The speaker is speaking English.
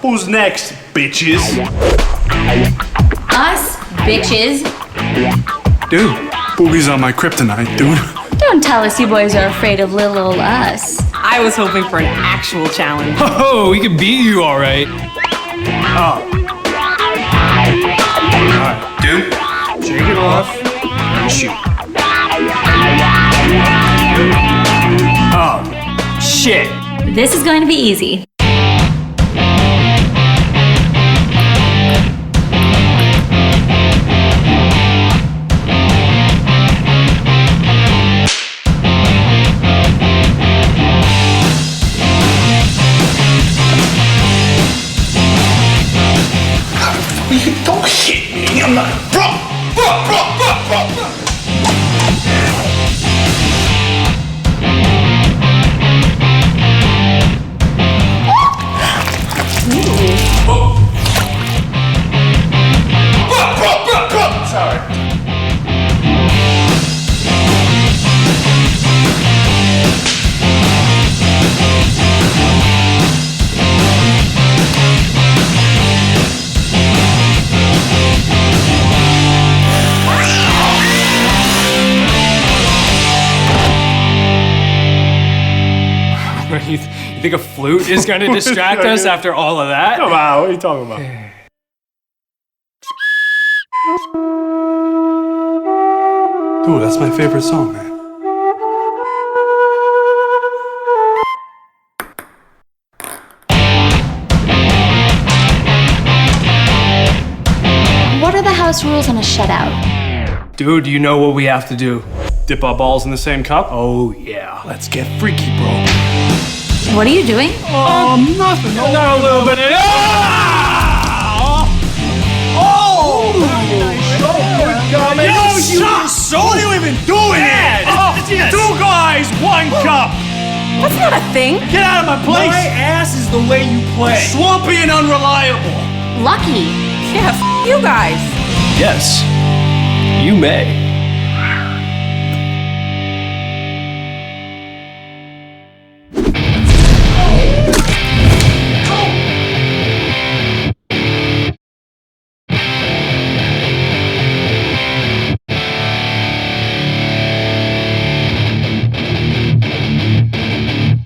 Who's next, bitches? Us, bitches. Dude, boobies on my kryptonite, dude. Don't tell us you boys are afraid of little old us. I was hoping for an actual challenge. Oh, we can beat you, all right. Alright, dude, shake it off and shoot. Oh, shit. This is going to be easy. Don't hit me. I'm not. Bro. Sorry. You think a flute is going to distract us after all of that? Come on, what are you talking about? Dude, that's my favorite song, man. What are the house rules on a shutout? Dude, you know what we have to do? Dip our balls in the same cup? Oh, yeah. Let's get freaky, bro. What are you doing? Nothing. Not a little bit. Oh! Nice shot. Yo, so what are you even doing here? Two guys, one cup. That's not a thing. Get out of my place. My ass is the way you play. Swampy and unreliable. Lucky. Yeah, you guys. Yes, you may.